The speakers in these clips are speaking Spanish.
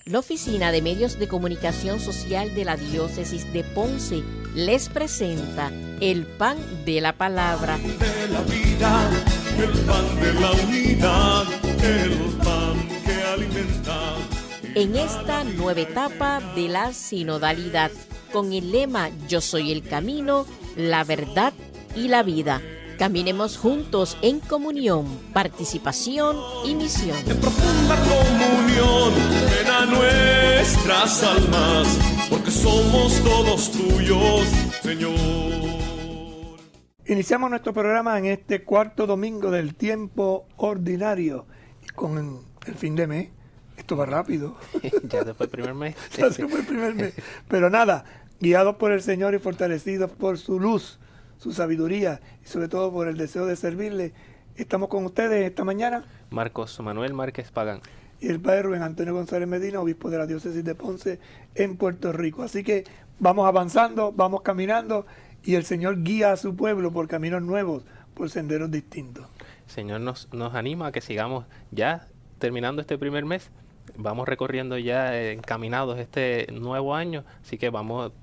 La Oficina de Medios de Comunicación Social de la Diócesis de Ponce les presenta el pan de la palabra. De la vida, el pan de la unidad, el pan que alimenta. En esta nueva etapa de la sinodalidad, con el lema Yo soy el camino, la verdad y la vida. Caminemos juntos en comunión, participación y misión. En profunda comunión, ven a nuestras almas, porque somos todos tuyos, Señor. Iniciamos nuestro programa en este cuarto domingo del tiempo ordinario, con el fin de mes. Esto va rápido. Ya se fue el primer mes. Ya se fue el primer mes. Pero nada, guiados por el Señor y fortalecidos por su luz, su sabiduría y sobre todo por el deseo de servirle, estamos con ustedes esta mañana. Marcos Manuel Márquez Pagán. Y el padre Rubén Antonio González Medina, obispo de la diócesis de Ponce en Puerto Rico. Así que vamos avanzando, vamos caminando y el Señor guía a su pueblo por caminos nuevos, por senderos distintos. El Señor nos anima a que sigamos ya terminando este primer mes. Vamos recorriendo ya encaminados este nuevo año, así que vamos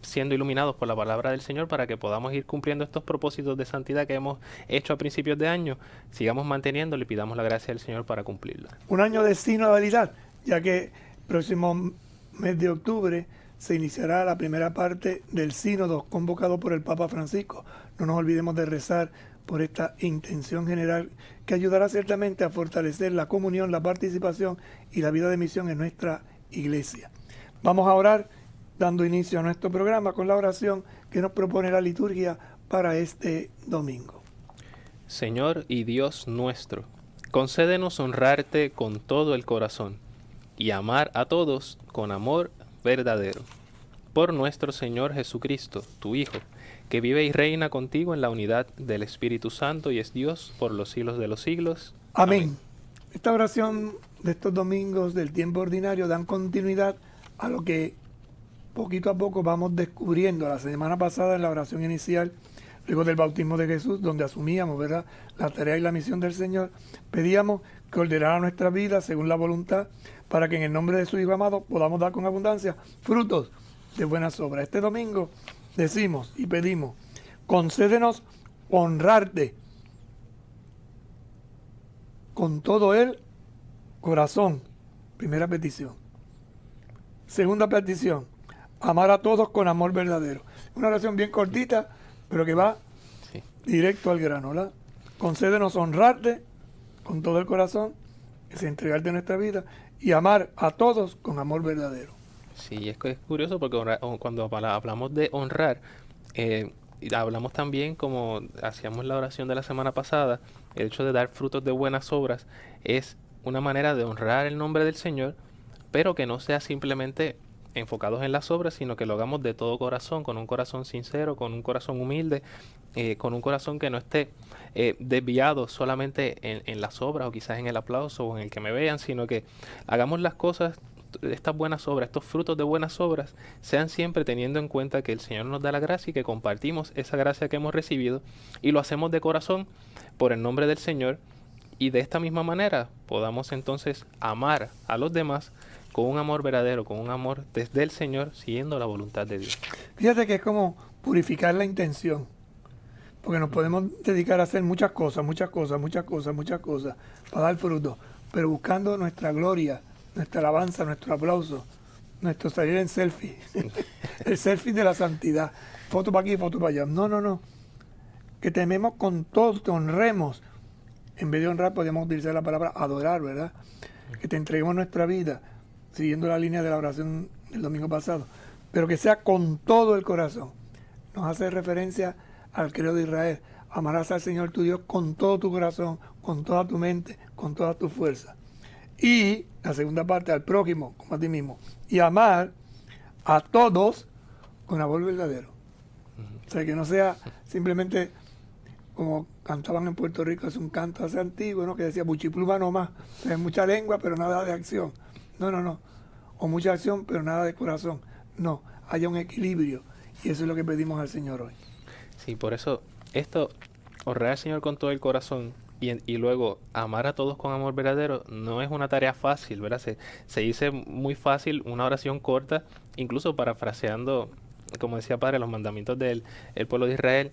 siendo iluminados por la palabra del Señor para que podamos ir cumpliendo estos propósitos de santidad que hemos hecho a principios de año. Sigamos manteniéndolo y pidamos la gracia del Señor para cumplirlo. Un año de sinodalidad, ya que el próximo mes de octubre se iniciará la primera parte del sínodo convocado por el Papa Francisco. No nos olvidemos de rezar por esta intención general que ayudará ciertamente a fortalecer la comunión, la participación y la vida de misión en nuestra iglesia. Vamos a orar dando inicio a nuestro programa con la oración que nos propone la liturgia para este domingo. Señor y Dios nuestro, concédenos honrarte con todo el corazón y amar a todos con amor verdadero. Por nuestro Señor Jesucristo, tu Hijo, que vive y reina contigo en la unidad del Espíritu Santo y es Dios por los siglos de los siglos. Amén. Esta oración de estos domingos del tiempo ordinario dan continuidad a lo que poquito a poco vamos descubriendo. La semana pasada, en la oración inicial, luego del bautismo de Jesús, donde asumíamos, ¿verdad?, la tarea y la misión del Señor, pedíamos que ordenara nuestra vida según la voluntad, para que en el nombre de su Hijo amado podamos dar con abundancia frutos de buenas obras. Este domingo decimos y pedimos: concédenos honrarte con todo el corazón. Primera petición. Segunda petición: amar a todos con amor verdadero. Una oración bien cortita, pero que va directo al grano, ¿verdad? Concédenos honrarte con todo el corazón, es entregarte nuestra vida, y amar a todos con amor verdadero. Sí, es curioso porque cuando hablamos de honrar, hablamos también, como hacíamos la oración de la semana pasada, el hecho de dar frutos de buenas obras es una manera de honrar el nombre del Señor, pero que no sea simplemente enfocados en las obras, sino que lo hagamos de todo corazón, con un corazón sincero, con un corazón humilde, con un corazón que no esté desviado solamente en las obras o quizás en el aplauso o en el que me vean, sino que hagamos las cosas, estas buenas obras, estos frutos de buenas obras, sean siempre teniendo en cuenta que el Señor nos da la gracia y que compartimos esa gracia que hemos recibido y lo hacemos de corazón por el nombre del Señor, y de esta misma manera podamos entonces amar a los demás con un amor verdadero, con un amor desde el Señor, siguiendo la voluntad de Dios. Fíjate que es como purificar la intención, porque nos podemos dedicar a hacer muchas cosas para dar fruto, pero buscando nuestra gloria, nuestra alabanza, nuestro aplauso, nuestro salir en selfie, el selfie de la santidad, foto para aquí, foto para allá. No, que tememos con todo, te honremos. En vez de honrar podemos utilizar la palabra adorar, ¿verdad? Que te entreguemos nuestra vida, siguiendo la línea de la oración del domingo pasado, pero que sea con todo el corazón. Nos hace referencia al credo de Israel: amarás al Señor tu Dios con todo tu corazón, con toda tu mente, con toda tu fuerza. Y la segunda parte, al prójimo como a ti mismo. Y amar a todos con amor verdadero. O sea, que no sea simplemente como cantaban en Puerto Rico, es un canto hace antiguo, ¿no?, que decía buchipluma nomás. O sea, mucha lengua, pero nada de acción. No. O mucha acción, pero nada de corazón. No, haya un equilibrio. Y eso es lo que pedimos al Señor hoy. Sí, por eso honrar al Señor con todo el corazón y luego amar a todos con amor verdadero no es una tarea fácil, ¿verdad? Se dice muy fácil una oración corta, incluso parafraseando, como decía Padre, los mandamientos del el pueblo de Israel,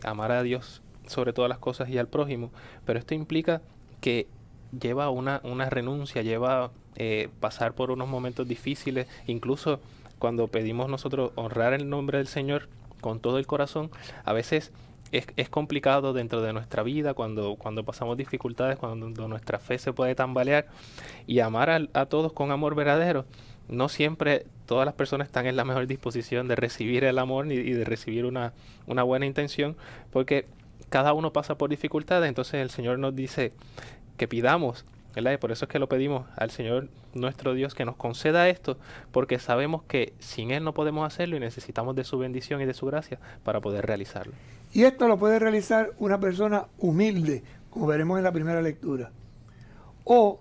amar a Dios sobre todas las cosas y al prójimo, pero esto implica que lleva una renuncia, lleva pasar por unos momentos difíciles, incluso cuando pedimos nosotros honrar el nombre del Señor con todo el corazón, a veces es complicado dentro de nuestra vida, cuando pasamos dificultades, cuando nuestra fe se puede tambalear, y amar a todos con amor verdadero. No siempre todas las personas están en la mejor disposición de recibir el amor y de recibir una buena intención, porque cada uno pasa por dificultades. Entonces el Señor nos dice que pidamos, ¿verdad? Y por eso es que lo pedimos al Señor nuestro Dios que nos conceda esto, porque sabemos que sin Él no podemos hacerlo y necesitamos de su bendición y de su gracia para poder realizarlo. Y esto lo puede realizar una persona humilde, como veremos en la primera lectura. O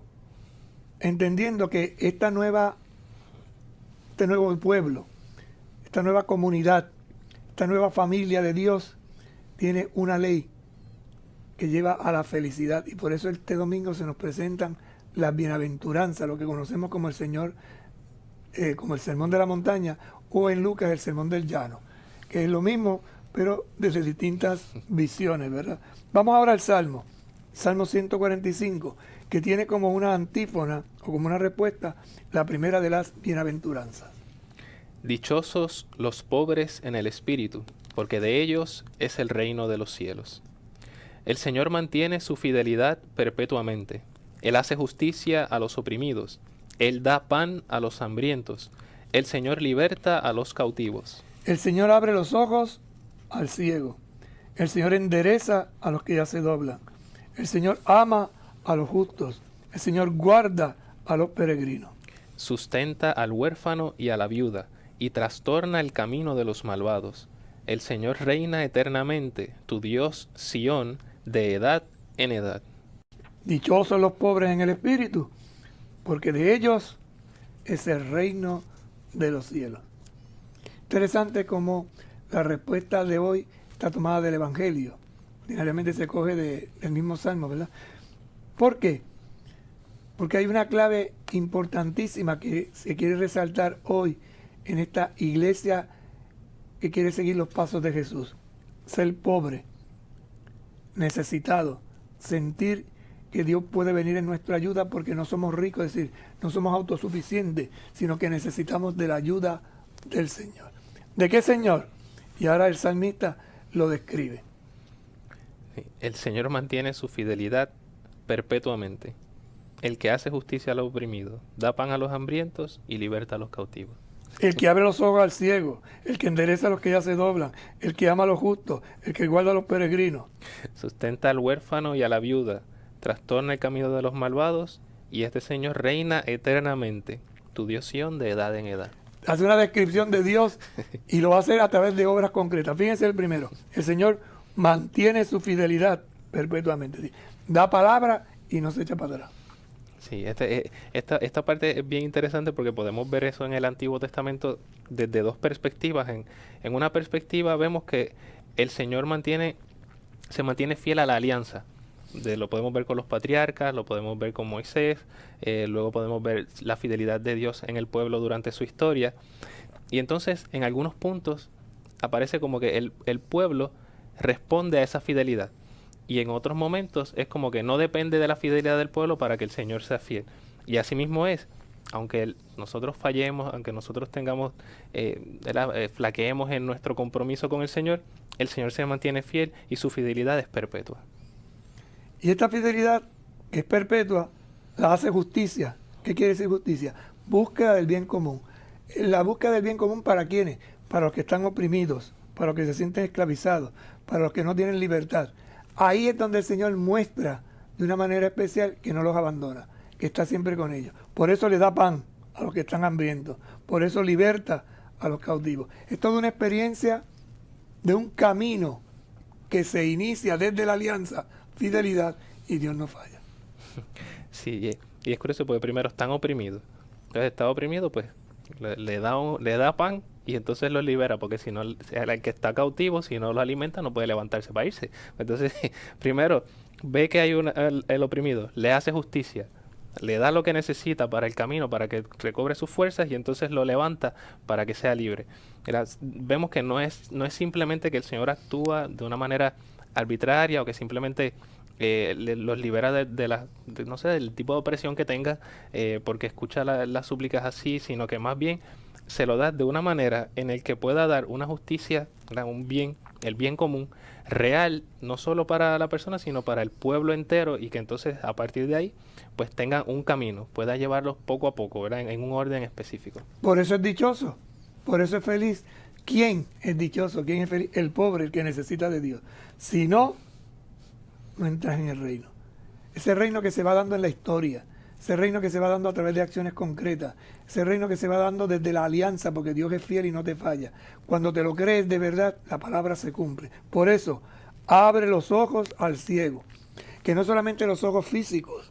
entendiendo que este nuevo pueblo, esta nueva comunidad, esta nueva familia de Dios tiene una ley que lleva a la felicidad. Y por eso este domingo se nos presentan las bienaventuranzas, lo que conocemos como el Señor, como el Sermón de la Montaña, o en Lucas el Sermón del Llano, que es lo mismo, pero desde distintas visiones, ¿verdad? Vamos ahora al Salmo 145, que tiene como una antífona o como una respuesta la primera de las bienaventuranzas. Dichosos los pobres en el espíritu, porque de ellos es el reino de los cielos. El Señor mantiene su fidelidad perpetuamente. Él hace justicia a los oprimidos. Él da pan a los hambrientos. El Señor liberta a los cautivos. El Señor abre los ojos al ciego. El Señor endereza a los que ya se doblan. El Señor ama a los justos. El Señor guarda a los peregrinos. Sustenta al huérfano y a la viuda, y trastorna el camino de los malvados. El Señor reina eternamente, tu Dios, Sión, de edad en edad. Dichosos los pobres en el espíritu, porque de ellos es el reino de los cielos. Interesante como la respuesta de hoy está tomada del Evangelio. Ordinariamente se coge del mismo Salmo, ¿verdad? ¿Por qué? Porque hay una clave importantísima que se quiere resaltar hoy en esta iglesia que quiere seguir los pasos de Jesús. Ser pobre, necesitado, sentir que Dios puede venir en nuestra ayuda porque no somos ricos, es decir, no somos autosuficientes, sino que necesitamos de la ayuda del Señor. ¿De qué Señor? Y ahora el salmista lo describe. El Señor mantiene su fidelidad perpetuamente. El que hace justicia a los oprimidos, da pan a los hambrientos y liberta a los cautivos. El que abre los ojos al ciego, el que endereza a los que ya se doblan, el que ama a los justos, el que guarda a los peregrinos. Sustenta al huérfano y a la viuda, trastorna el camino de los malvados, y este Señor reina eternamente, tu Dios Sión de edad en edad. Hace una descripción de Dios y lo va a hacer a través de obras concretas. Fíjense el primero. El Señor mantiene su fidelidad perpetuamente. Da palabra y no se echa para atrás. Sí, esta parte es bien interesante porque podemos ver eso en el Antiguo Testamento desde dos perspectivas. En una perspectiva vemos que el Señor se mantiene fiel a la alianza. Lo podemos ver con los patriarcas, lo podemos ver con Moisés, luego podemos ver la fidelidad de Dios en el pueblo durante su historia. Y entonces en algunos puntos aparece como que el pueblo responde a esa fidelidad. Y en otros momentos es como que no depende de la fidelidad del pueblo para que el Señor sea fiel. Y así mismo es, aunque nosotros fallemos, aunque nosotros tengamos, flaqueemos en nuestro compromiso con el Señor se mantiene fiel y su fidelidad es perpetua. Y esta fidelidad, que es perpetua, la hace justicia. ¿Qué quiere decir justicia? Búsqueda del bien común. La búsqueda del bien común, ¿para quiénes? Para los que están oprimidos, para los que se sienten esclavizados, para los que no tienen libertad. Ahí es donde el Señor muestra de una manera especial que no los abandona, que está siempre con ellos. Por eso le da pan a los que están hambrientos. Por eso liberta a los cautivos. Es toda una experiencia de un camino que se inicia desde la alianza, fidelidad, y Dios no falla. Sí, y es curioso porque primero están oprimidos. Entonces está oprimido, pues le da pan y entonces lo libera, porque si no, el que está cautivo, si no lo alimenta, no puede levantarse para irse. Entonces, primero ve que hay el oprimido, le hace justicia, le da lo que necesita para el camino, para que recobre sus fuerzas y entonces lo levanta para que sea libre. Vemos que no es simplemente que el Señor actúa de una manera arbitraria o que simplemente los libera no sé, del tipo de opresión que tenga porque escucha las súplicas así, sino que más bien se lo da de una manera en el que pueda dar una justicia, ¿verdad? El bien común real, no solo para la persona, sino para el pueblo entero, y que entonces a partir de ahí pues tenga un camino, pueda llevarlos poco a poco, ¿verdad? En un orden específico. Por eso es dichoso, por eso es feliz. ¿Quién es dichoso? ¿Quién es feliz? El pobre, el que necesita de Dios. Si no, no entras en el reino. Ese reino que se va dando en la historia, ese reino que se va dando a través de acciones concretas, ese reino que se va dando desde la alianza, porque Dios es fiel y no te falla. Cuando te lo crees de verdad, la palabra se cumple. Por eso, abre los ojos al ciego, que no solamente los ojos físicos,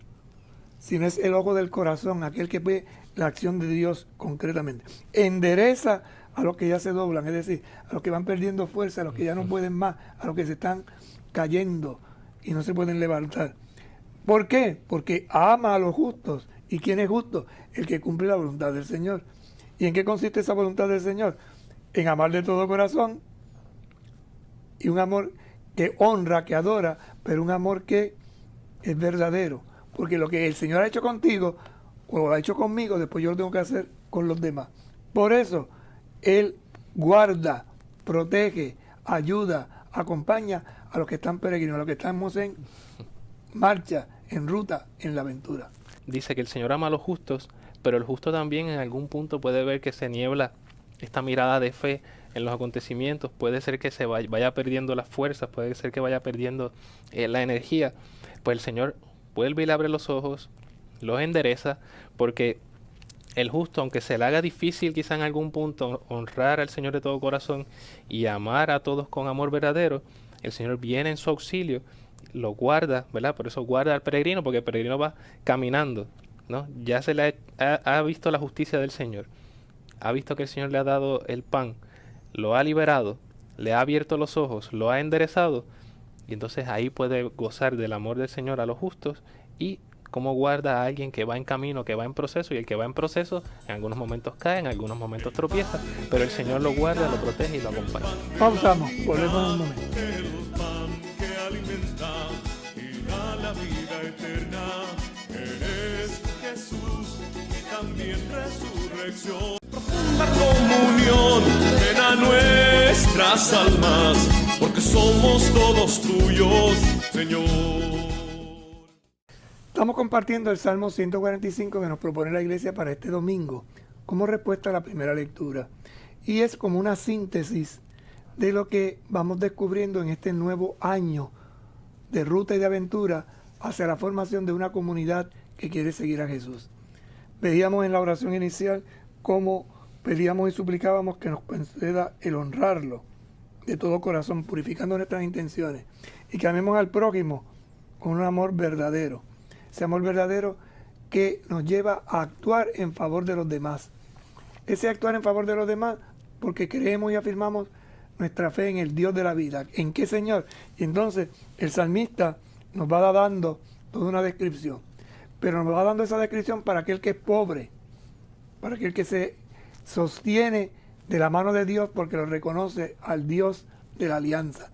sino es el ojo del corazón, aquel que ve la acción de Dios concretamente. Endereza a los que ya se doblan, es decir, a los que van perdiendo fuerza, a los que ya no pueden más, a los que se están cayendo y no se pueden levantar. ¿Por qué? Porque ama a los justos. ¿Y quién es justo? El que cumple la voluntad del Señor. ¿Y en qué consiste esa voluntad del Señor? En amar de todo corazón y un amor que honra, que adora, pero un amor que es verdadero. Porque lo que el Señor ha hecho contigo o lo ha hecho conmigo, después yo lo tengo que hacer con los demás. Por eso, Él guarda, protege, ayuda, acompaña a los que están peregrinos, a los que estamos en marcha, en ruta, en la aventura. Dice que el Señor ama a los justos, pero el justo también en algún punto puede ver que se niebla esta mirada de fe en los acontecimientos, puede ser que se vaya perdiendo las fuerzas, puede ser que vaya perdiendo la energía. Pues el Señor vuelve y le abre los ojos, los endereza, porque el justo, aunque se le haga difícil quizá en algún punto honrar al Señor de todo corazón y amar a todos con amor verdadero, el Señor viene en su auxilio, lo guarda, ¿verdad? Por eso guarda al peregrino, porque el peregrino va caminando, ¿no? Ya se le ha visto la justicia del Señor, ha visto que el Señor le ha dado el pan, lo ha liberado, le ha abierto los ojos, lo ha enderezado, y entonces ahí puede gozar del amor del Señor a los justos y cómo guarda a alguien que va en camino, que va en proceso, y el que va en proceso en algunos momentos cae, en algunos momentos tropieza, pero el Señor lo guarda, lo protege y lo acompaña. Pausamos, volvemos en un momento. Y da la vida eterna. Eres Jesús y también resurrección. Profunda comunión llena nuestras almas, porque somos todos tuyos, Señor. Estamos compartiendo el Salmo 145 que nos propone la iglesia para este domingo como respuesta a la primera lectura. Y es como una síntesis de lo que vamos descubriendo en este nuevo año de ruta y de aventura hacia la formación de una comunidad que quiere seguir a Jesús. Veíamos en la oración inicial cómo pedíamos y suplicábamos que nos conceda el honrarlo de todo corazón, purificando nuestras intenciones, y que amemos al prójimo con un amor verdadero. Ese amor verdadero que nos lleva a actuar en favor de los demás. Ese actuar en favor de los demás porque creemos y afirmamos nuestra fe en el Dios de la vida. ¿En qué, Señor? Y entonces el salmista nos va dando toda una descripción. Pero nos va dando esa descripción para aquel que es pobre, para aquel que se sostiene de la mano de Dios porque lo reconoce al Dios de la alianza.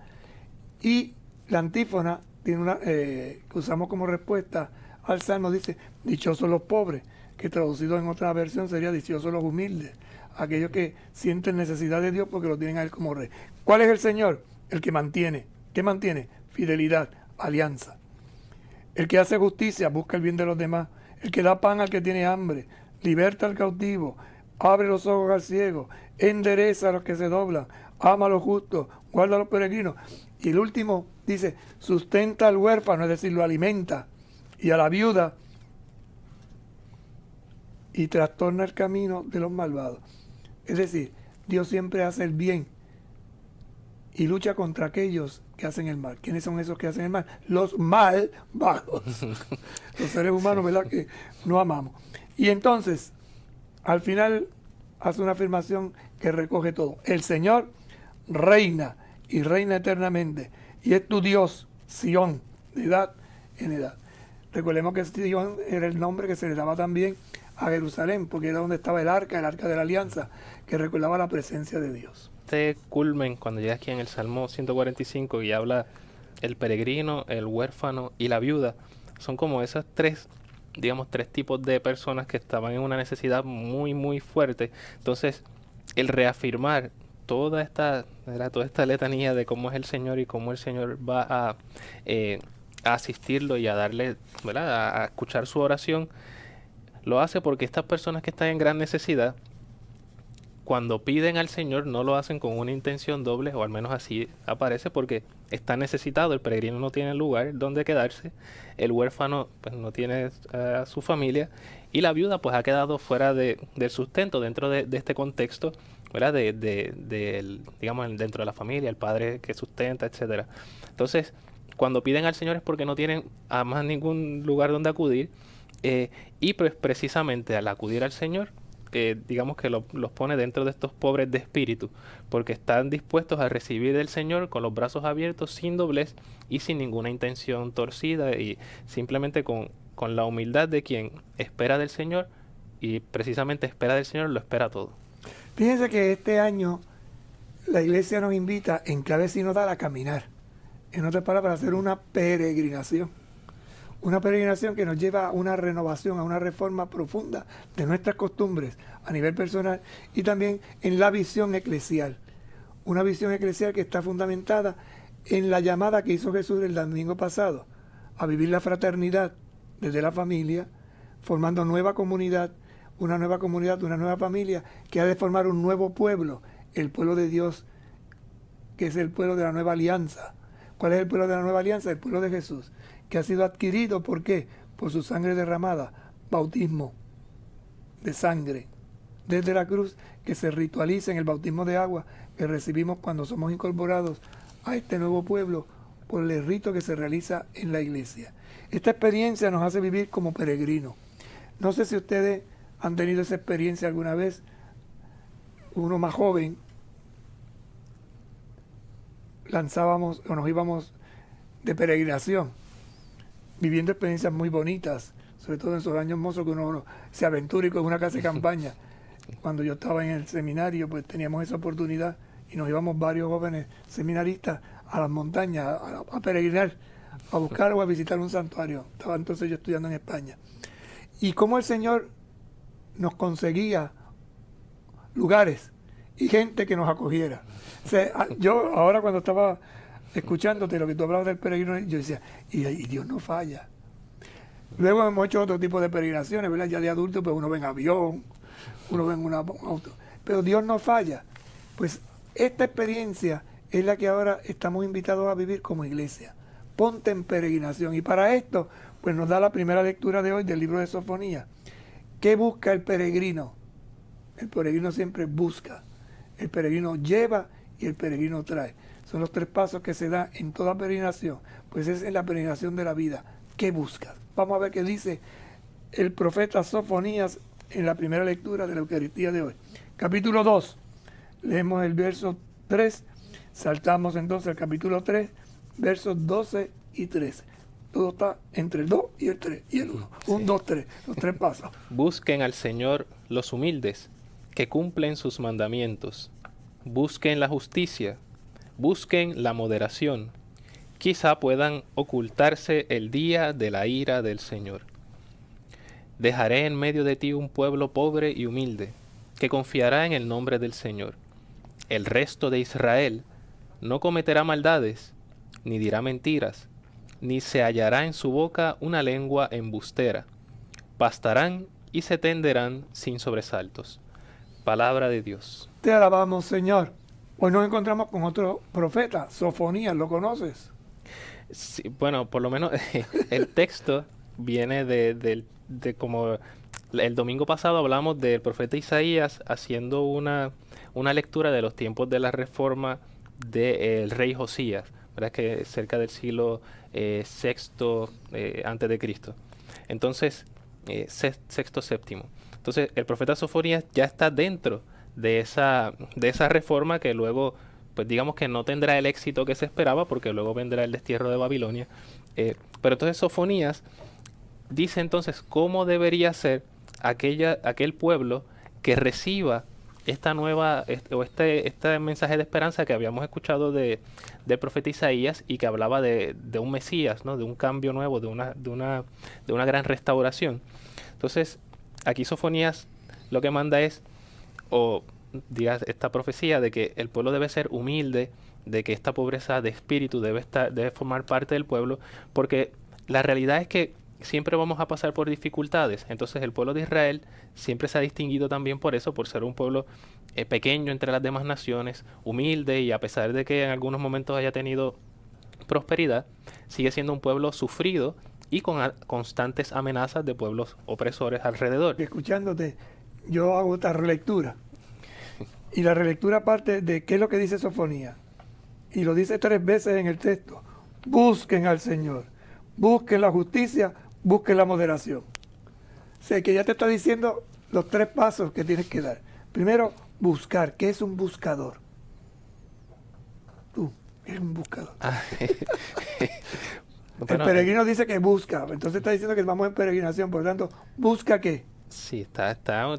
Y la antífona tiene una que usamos como respuesta al Salmo, dice, dichosos los pobres, que traducido en otra versión sería dichosos los humildes, aquellos que sienten necesidad de Dios porque lo tienen a Él como rey. ¿Cuál es el Señor? El que mantiene. ¿Qué mantiene? Fidelidad, alianza. El que hace justicia, busca el bien de los demás. El que da pan al que tiene hambre, liberta al cautivo, abre los ojos al ciego, endereza a los que se doblan, ama a los justos, guarda a los peregrinos. Y el último dice, sustenta al huérfano, es decir, lo alimenta, y a la viuda, y trastorna el camino de los malvados. Es decir, Dios siempre hace el bien y lucha contra aquellos que hacen el mal. ¿Quiénes son esos que hacen el mal? Los malvados. Los seres humanos, ¿verdad?, que no amamos. Y entonces, al final, hace una afirmación que recoge todo. El Señor reina y reina eternamente. Y es tu Dios, Sión, de edad en edad. Recordemos que Sion era el nombre que se le daba también a Jerusalén, porque era donde estaba el arca de la alianza, que recordaba la presencia de Dios. Este culmen, cuando llega aquí en el Salmo 145 y habla el peregrino, el huérfano y la viuda, son como esas tres, digamos, tres tipos de personas que estaban en una necesidad muy, muy fuerte. Entonces, el reafirmar toda esta letanía de cómo es el Señor y cómo el Señor va a asistirlo y a darle, ¿verdad?, a escuchar su oración, lo hace porque estas personas que están en gran necesidad, cuando piden al Señor, no lo hacen con una intención doble, o al menos así aparece, porque está necesitado. El peregrino no tiene lugar donde quedarse, el huérfano pues no tiene a su familia, y la viuda pues ha quedado fuera del sustento dentro de este contexto, ¿verdad? Digamos, dentro de la familia, el padre que sustenta, etcétera. Entonces, cuando piden al Señor es porque no tienen a más ningún lugar donde acudir, y pues precisamente al acudir al Señor, digamos que los pone dentro de estos pobres de espíritu, porque están dispuestos a recibir del Señor con los brazos abiertos, sin doblez y sin ninguna intención torcida, y simplemente con la humildad de quien espera del Señor, y precisamente espera del Señor, lo espera todo. Fíjense que este año la iglesia nos invita en clave sinodal a caminar, en otras palabras, a hacer una peregrinación. Una peregrinación que nos lleva a una renovación, a una reforma profunda de nuestras costumbres a nivel personal y también en la visión eclesial. Una visión eclesial que está fundamentada en la llamada que hizo Jesús el domingo pasado, a vivir la fraternidad desde la familia, formando nueva comunidad, una nueva familia que ha de formar un nuevo pueblo, el pueblo de Dios, que es el pueblo de la nueva alianza. ¿Cuál es el pueblo de la nueva alianza? El pueblo de Jesús, que ha sido adquirido, ¿por qué? Por su sangre derramada, bautismo de sangre, desde la cruz, que se ritualiza en el bautismo de agua que recibimos cuando somos incorporados a este nuevo pueblo por el rito que se realiza en la iglesia. Esta experiencia nos hace vivir como peregrinos. No sé si ustedes han tenido esa experiencia alguna vez. Uno más joven, lanzábamos o nos íbamos de peregrinación, viviendo experiencias muy bonitas, sobre todo en esos años mozos que uno se aventura y con una casa de campaña. Cuando yo estaba en el seminario, pues teníamos esa oportunidad y nos íbamos varios jóvenes seminaristas a las montañas a peregrinar, a buscar o a visitar un santuario. Estaba entonces yo estudiando en España. Y cómo el Señor nos conseguía lugares y gente que nos acogiera. O sea, yo ahora cuando estaba escuchándote lo que tú hablabas del peregrino, yo decía, y Dios no falla. Luego hemos hecho otro tipo de peregrinaciones, ¿verdad? Ya de adultos, pues uno ve en avión, uno ve en un auto, pero Dios no falla. Pues esta experiencia es la que ahora estamos invitados a vivir como iglesia. Ponte en peregrinación. Y para esto, pues nos da la primera lectura de hoy del libro de Sofonías. ¿Qué busca el peregrino? El peregrino siempre busca. El peregrino lleva y el peregrino trae. Son los tres pasos que se dan en toda peregrinación. Pues es en la peregrinación de la vida. ¿Qué buscas? Vamos a ver qué dice el profeta Sofonías en la primera lectura de la Eucaristía de hoy. Capítulo 2. Leemos el verso 3. Saltamos entonces al capítulo 3, versos 12 y 13. Todo está entre el 2 y el 3 y el 1. 1, 2, 3. Los tres pasos. Busquen al Señor los humildes, que cumplen sus mandamientos. Busquen la justicia. Busquen la moderación. Quizá puedan ocultarse el día de la ira del Señor. Dejaré en medio de ti un pueblo pobre y humilde, que confiará en el nombre del Señor. El resto de Israel no cometerá maldades, ni dirá mentiras, ni se hallará en su boca una lengua embustera. Pastarán y se tenderán sin sobresaltos. Palabra de Dios. Te alabamos, Señor. Hoy nos encontramos con otro profeta, Sofonías, ¿lo conoces? Sí, bueno, por lo menos el texto viene de como el domingo pasado hablamos del profeta Isaías haciendo una lectura de los tiempos de la reforma del rey Josías, ¿verdad? Que cerca del siglo VI antes de Cristo. Entonces, sexto, séptimo. Entonces, el profeta Sofonías ya está dentro de esa reforma que luego, pues digamos que no tendrá el éxito que se esperaba, porque luego vendrá el destierro de Babilonia, Pero entonces Sofonías dice entonces cómo debería ser aquel pueblo que reciba esta nueva, este mensaje de esperanza que habíamos escuchado del profeta Isaías y que hablaba de un Mesías, ¿no? De un cambio nuevo, de una gran restauración. Entonces, aquí Sofonías lo que manda es, o diga esta profecía de que el pueblo debe ser humilde, de que esta pobreza de espíritu debe formar parte del pueblo, porque la realidad es que siempre vamos a pasar por dificultades. Entonces el pueblo de Israel siempre se ha distinguido también por eso, por ser un pueblo pequeño entre las demás naciones, humilde, y a pesar de que en algunos momentos haya tenido prosperidad, sigue siendo un pueblo sufrido y con constantes amenazas de pueblos opresores alrededor. Escuchándote, yo hago esta relectura. Y la relectura parte de qué es lo que dice Sofonías. Y lo dice 3 veces en el texto. Busquen al Señor. Busquen la justicia, busquen la moderación. O sea, que ya te está diciendo los 3 pasos que tienes que dar. Primero, buscar. ¿Qué es un buscador? Tú eres un buscador. El peregrino dice que busca. Entonces está diciendo que vamos en peregrinación. Por lo tanto, ¿busca qué? Sí,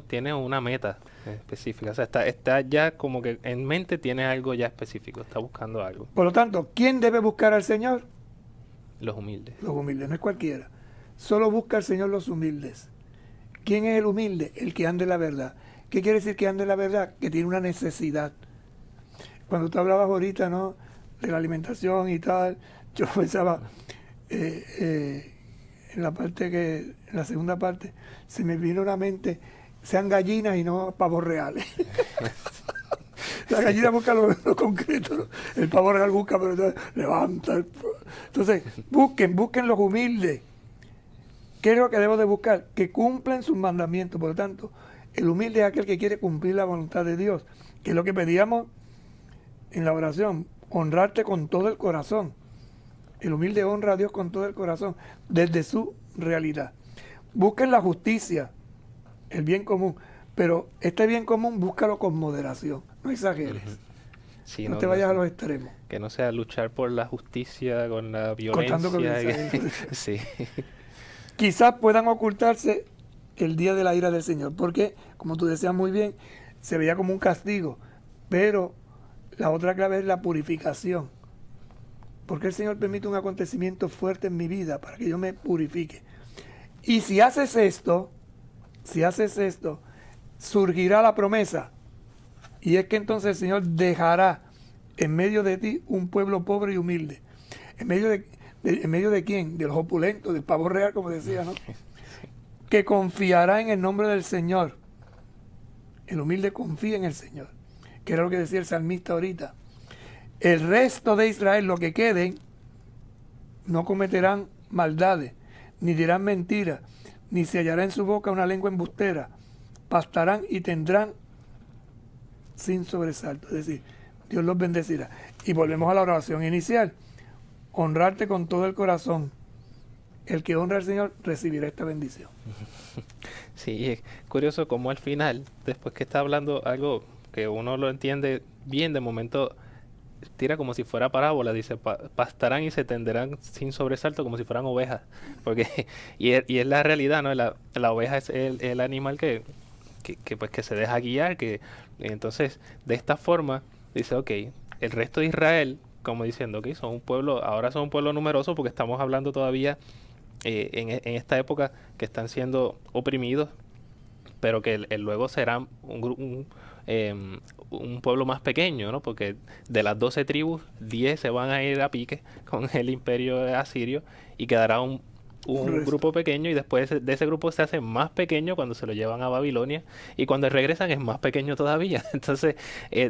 tiene una meta específica. O sea, está ya como que en mente tiene algo ya específico. Está buscando algo. Por lo tanto, ¿quién debe buscar al Señor? Los humildes. Los humildes, no es cualquiera. Solo busca al Señor los humildes. ¿Quién es el humilde? El que ande en la verdad. ¿Qué quiere decir que ande en la verdad? Que tiene una necesidad. Cuando tú hablabas ahorita, ¿no?, de la alimentación y tal, yo pensaba en la segunda parte, se me vino a la mente, sean gallinas y no pavos reales. La gallina busca lo concreto, ¿no? El pavo real busca, pero entonces levanta. Entonces, busquen los humildes. ¿Qué es lo que debo de buscar? Que cumplen sus mandamientos. Por lo tanto, el humilde es aquel que quiere cumplir la voluntad de Dios, que es lo que pedíamos en la oración, honrarte con todo el corazón. El humilde honra a Dios con todo el corazón, desde su realidad. Busquen la justicia, el bien común, pero este bien común búscalo con moderación, no exageres. Sí, no te vayas a los extremos. Que no sea luchar por la justicia con la violencia. Sí. Quizás puedan ocultarse el día de la ira del Señor, porque, como tú decías muy bien, se veía como un castigo, pero la otra clave es la purificación. Porque el Señor permite un acontecimiento fuerte en mi vida para que yo me purifique. Y si haces esto, surgirá la promesa. Y es que entonces el Señor dejará en medio de ti un pueblo pobre y humilde. ¿En medio de quién? De los opulentos, del pavo real, como decía, ¿no? Que confiará en el nombre del Señor. El humilde confía en el Señor, que era lo que decía el salmista ahorita. El resto de Israel, lo que queden, no cometerán maldades, ni dirán mentiras, ni se hallará en su boca una lengua embustera. Pastarán y tendrán sin sobresalto. Es decir, Dios los bendecirá. Y volvemos a la oración inicial. Honrarte con todo el corazón. El que honra al Señor recibirá esta bendición. Sí, es curioso cómo al final, después que está hablando algo que uno lo entiende bien, de momento tira como si fuera parábola, dice, pastarán y se tenderán sin sobresalto como si fueran ovejas, porque y es la realidad, ¿no? La oveja es el animal que se deja guiar, que entonces de esta forma dice, ok, el resto de Israel, como diciendo, ok, ahora son un pueblo numeroso, porque estamos hablando todavía en esta época que están siendo oprimidos, pero que luego serán un pueblo más pequeño, ¿no? Porque de las 12 tribus, 10 se van a ir a pique con el imperio asirio y quedará un grupo pequeño, y después de ese grupo se hace más pequeño cuando se lo llevan a Babilonia, y cuando regresan es más pequeño todavía. Entonces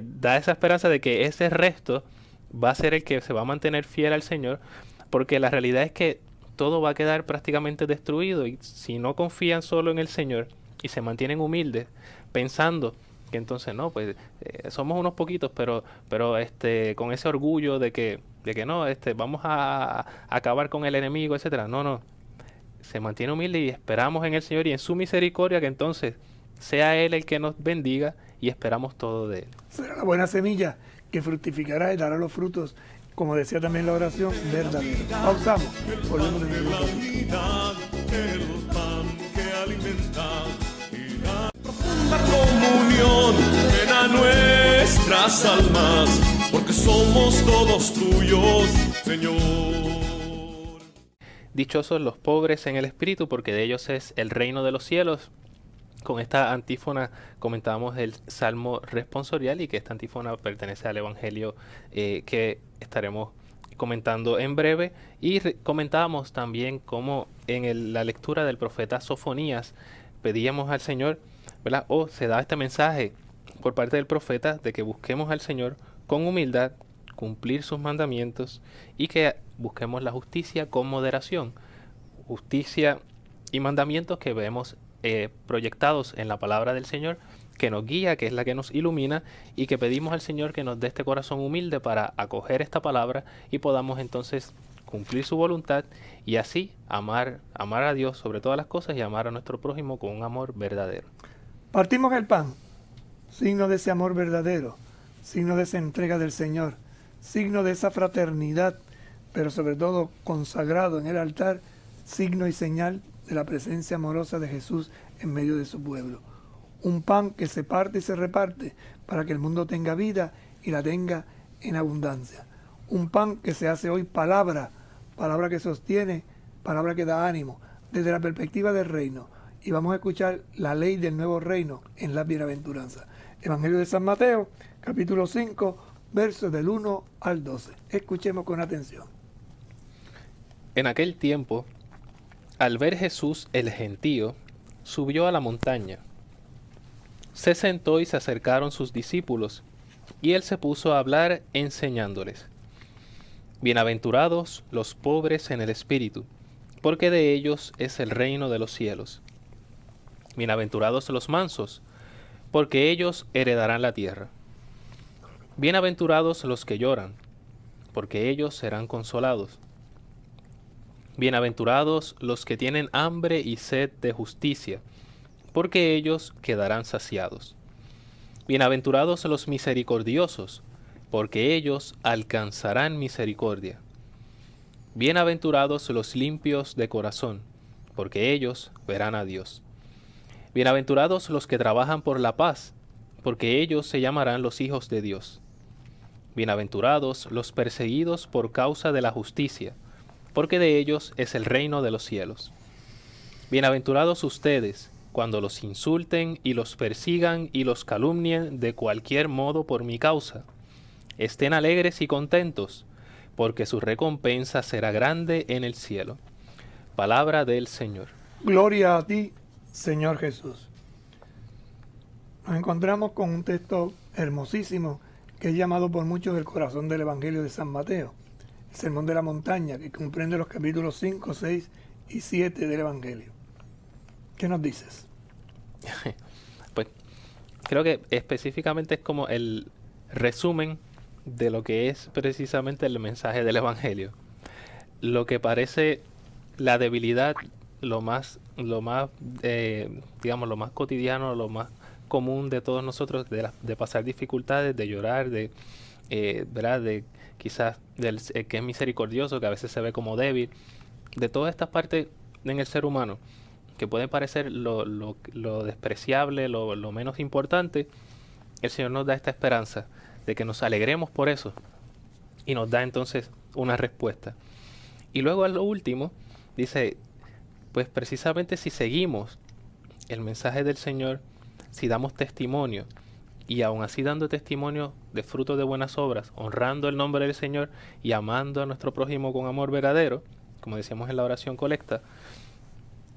da esa esperanza de que ese resto va a ser el que se va a mantener fiel al Señor, porque la realidad es que todo va a quedar prácticamente destruido, y si no confían solo en el Señor y se mantienen humildes, pensando que entonces no, pues somos unos poquitos, pero con ese orgullo de que no, vamos a acabar con el enemigo, etcétera. No, se mantiene humilde y esperamos en el Señor y en su misericordia, que entonces sea Él el que nos bendiga, y esperamos todo de Él. Será la buena semilla que fructificará y dará los frutos como decía también la oración, verdadero. Pausamos, volvemos dentro de un ratito. Realidad, el pan que alimenta y la profunda comunión llena nuestras almas, porque somos todos tuyos, Señor. Dichosos los pobres en el espíritu, porque de ellos es el reino de los cielos. Con esta antífona comentábamos el Salmo responsorial, y que esta antífona pertenece al Evangelio que estaremos comentando en breve. Y comentábamos también cómo en la lectura del profeta Sofonías pedíamos al Señor, ¿verdad? Se da este mensaje por parte del profeta de que busquemos al Señor con humildad, cumplir sus mandamientos, y que busquemos la justicia con moderación. Justicia y mandamientos que vemos proyectados en la palabra del Señor, que nos guía, que es la que nos ilumina, y que pedimos al Señor que nos dé este corazón humilde para acoger esta palabra y podamos entonces cumplir su voluntad y así amar a Dios sobre todas las cosas y amar a nuestro prójimo con un amor verdadero. Partimos el pan, signo de ese amor verdadero, signo de esa entrega del Señor, signo de esa fraternidad, pero sobre todo consagrado en el altar, signo y señal de la presencia amorosa de Jesús en medio de su pueblo. Un pan que se parte y se reparte para que el mundo tenga vida y la tenga en abundancia. Un pan que se hace hoy palabra, palabra que sostiene, palabra que da ánimo, desde la perspectiva del reino. Y vamos a escuchar la ley del nuevo reino en la bienaventuranza. Evangelio de San Mateo, capítulo 5, versos del 1 al 12. Escuchemos con atención. En aquel tiempo, al ver Jesús el gentío, subió a la montaña. Se sentó y se acercaron sus discípulos, y él se puso a hablar enseñándoles. Bienaventurados los pobres en el espíritu, porque de ellos es el reino de los cielos. Bienaventurados los mansos, porque ellos heredarán la tierra. Bienaventurados los que lloran, porque ellos serán consolados. Bienaventurados los que tienen hambre y sed de justicia, porque ellos quedarán saciados. Bienaventurados los misericordiosos, porque ellos alcanzarán misericordia. Bienaventurados los limpios de corazón, porque ellos verán a Dios. Bienaventurados los que trabajan por la paz, porque ellos se llamarán los hijos de Dios. Bienaventurados los perseguidos por causa de la justicia, porque de ellos es el reino de los cielos. Bienaventurados ustedes, cuando los insulten y los persigan y los calumnien de cualquier modo por mi causa. Estén alegres y contentos, porque su recompensa será grande en el cielo. Palabra del Señor. Gloria a ti, Señor Jesús. Nos encontramos con un texto hermosísimo que es llamado por muchos el corazón del Evangelio de San Mateo, el Sermón de la Montaña, que comprende los capítulos 5, 6 y 7 del Evangelio. ¿Qué nos dices? Pues creo que específicamente es como el resumen de lo que es precisamente el mensaje del Evangelio. Lo que parece la debilidad, lo más cotidiano, lo más común de todos nosotros, de pasar dificultades, de llorar, ¿verdad? De quizás del que es misericordioso, que a veces se ve como débil, de todas estas partes en el ser humano que pueden parecer lo despreciable, lo menos importante. El Señor nos da esta esperanza de que nos alegremos por eso y nos da entonces una respuesta. Y luego a lo último dice, pues precisamente si seguimos el mensaje del Señor, si damos testimonio, y aún así dando testimonio de fruto de buenas obras, honrando el nombre del Señor y amando a nuestro prójimo con amor verdadero, como decíamos en la oración colecta,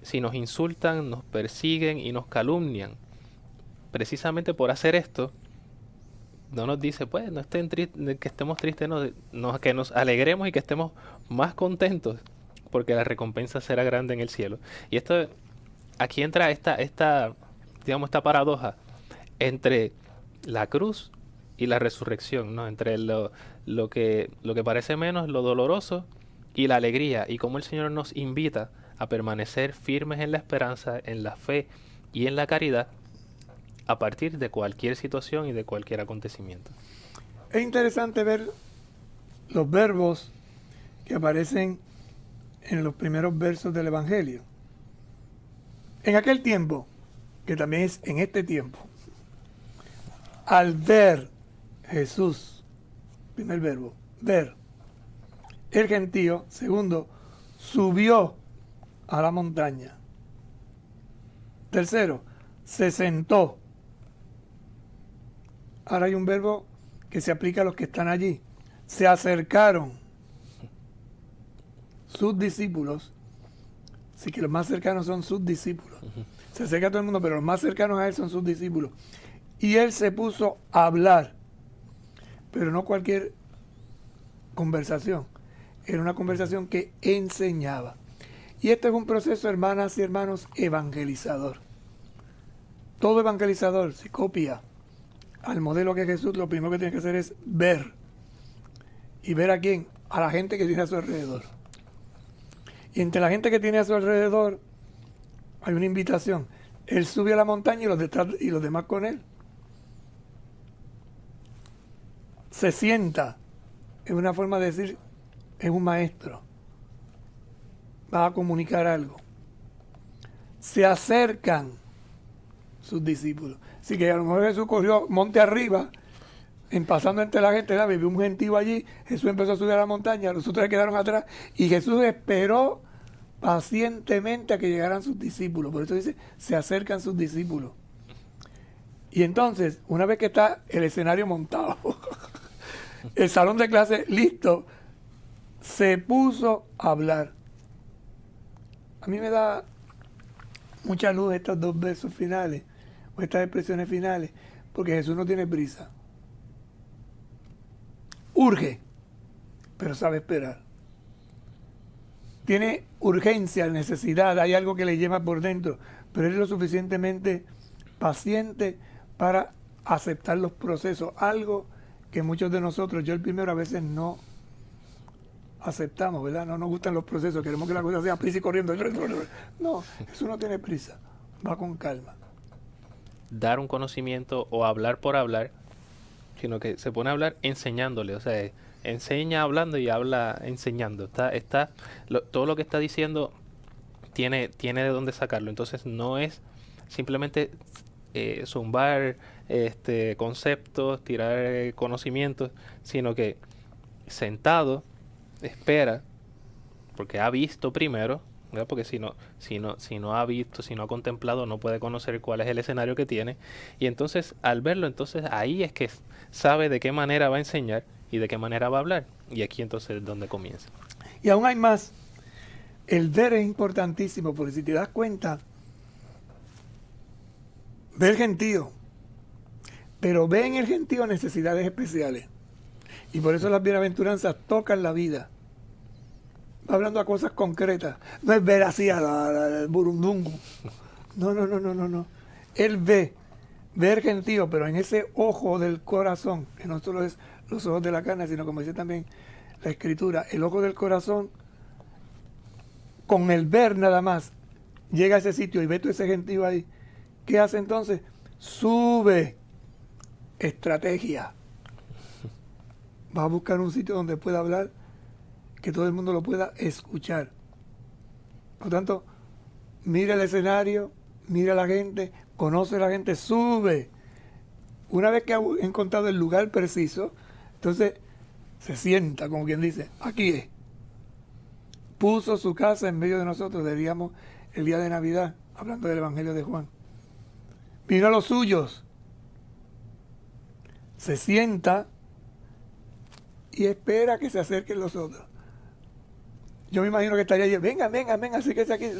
si nos insultan, nos persiguen y nos calumnian, precisamente por hacer esto, no nos dice, pues, no estén tristes, que estemos tristes, que nos alegremos y que estemos más contentos, porque la recompensa será grande en el cielo. Y esto, aquí entra esta paradoja entre la cruz y la resurrección, ¿no? Entre lo que parece menos, lo doloroso, y la alegría, y cómo el Señor nos invita a permanecer firmes en la esperanza, en la fe y en la caridad, a partir de cualquier situación y de cualquier acontecimiento. Es interesante ver los verbos que aparecen en los primeros versos del Evangelio. En aquel tiempo, que también es en este tiempo, al ver Jesús, primer verbo, ver, el gentío, segundo, subió a la montaña. Tercero, se sentó. Ahora hay un verbo que se aplica a los que están allí. Se acercaron sus discípulos. Así que los más cercanos son sus discípulos. Se acerca a todo el mundo, pero los más cercanos a él son sus discípulos. Y él se puso a hablar. Pero no cualquier conversación. Era una conversación que enseñaba. Y este es un proceso, hermanas y hermanos, evangelizador. Todo evangelizador, si copia al modelo que es Jesús, lo primero que tiene que hacer es ver. ¿Y ver a quién? A la gente que tiene a su alrededor. Y entre la gente que tiene a su alrededor hay una invitación. Él sube a la montaña y los demás con él. Se sienta. Es una forma de decir, es un maestro. Va a comunicar algo. Se acercan sus discípulos. Así que a lo mejor Jesús corrió monte arriba, pasando entre la gente, vivió un gentío allí, Jesús empezó a subir a la montaña, los otros se quedaron atrás, y Jesús esperó pacientemente a que llegaran sus discípulos. Por eso dice, se acercan sus discípulos. Y entonces, una vez que está el escenario montado, el salón de clase listo, se puso a hablar. A mí me da mucha luz estos dos versos finales, o estas expresiones finales, porque Jesús no tiene prisa. Urge, pero sabe esperar. Tiene urgencia, necesidad, hay algo que le lleva por dentro, pero él es lo suficientemente paciente para aceptar los procesos, algo que muchos de nosotros, yo el primero, a veces no aceptamos, ¿verdad? No nos gustan los procesos, queremos que la cosa sea prisa y corriendo. No, Jesús no tiene prisa, va con calma. Dar un conocimiento o hablar por hablar, sino que se pone a hablar enseñándole, o sea, enseña hablando y habla enseñando. Todo lo que está diciendo tiene de dónde sacarlo. Entonces no es simplemente zumbar conceptos, tirar conocimientos, sino que sentado espera, porque ha visto primero, ¿verdad? Porque si no ha visto, si no ha contemplado, no puede conocer cuál es el escenario que tiene. Y entonces al verlo, entonces ahí es que sabe de qué manera va a enseñar y de qué manera va a hablar. Y aquí entonces es donde comienza. Y aún hay más. El ver es importantísimo, porque si te das cuenta, ve el gentío, pero ve en el gentío necesidades especiales. Y por eso las bienaventuranzas tocan la vida. Va hablando a cosas concretas. No es ver así al burundungu. No. Él ve el gentío, pero en ese ojo del corazón, que no solo es los ojos de la carne, sino como dice también la Escritura, el ojo del corazón, con el ver nada más, llega a ese sitio y ve todo ese gentío ahí. ¿Qué hace entonces? Sube. Estrategia. Va a buscar un sitio donde pueda hablar, que todo el mundo lo pueda escuchar. Por lo tanto, mira el escenario, mira a la gente, conoce a la gente, sube. Una vez que ha encontrado el lugar preciso, entonces se sienta, como quien dice, aquí es. Puso su casa en medio de nosotros, diríamos el día de Navidad, hablando del Evangelio de Juan. Vino a los suyos. Se sienta y espera que se acerquen los otros. Yo me imagino que estaría allí, vengan, acérquense aquí,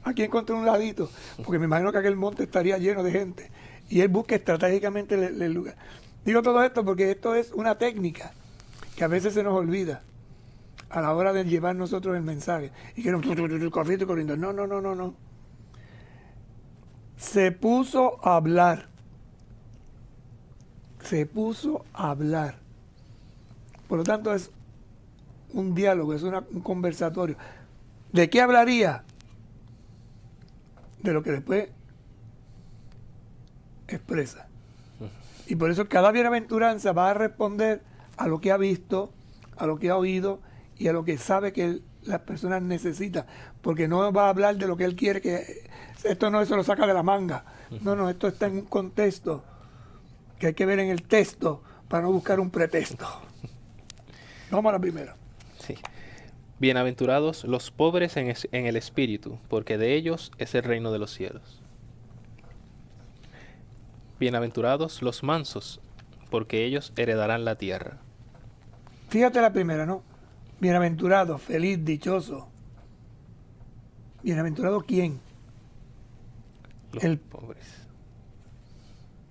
aquí encontré un ladito, porque me imagino que aquel monte estaría lleno de gente. Y él busca estratégicamente el lugar. Digo todo esto porque esto es una técnica que a veces se nos olvida a la hora de llevar nosotros el mensaje. Y que corriendo. No. Se puso a hablar. Por lo tanto, es un diálogo, es un conversatorio. ¿De qué hablaría? De lo que después expresa. Y por eso cada bienaventuranza va a responder a lo que ha visto, a lo que ha oído y a lo que sabe que las personas necesitan, porque no va a hablar de lo que él quiere, que esto no se lo saca de la manga. No, esto está en un contexto que hay que ver en el texto para no buscar un pretexto. Vamos a la primera. Sí. Bienaventurados los pobres en el espíritu, porque de ellos es el reino de los cielos. Bienaventurados los mansos, porque ellos heredarán la tierra. Fíjate la primera, ¿no? Bienaventurado, feliz, dichoso. ¿Bienaventurado quién? Los pobres.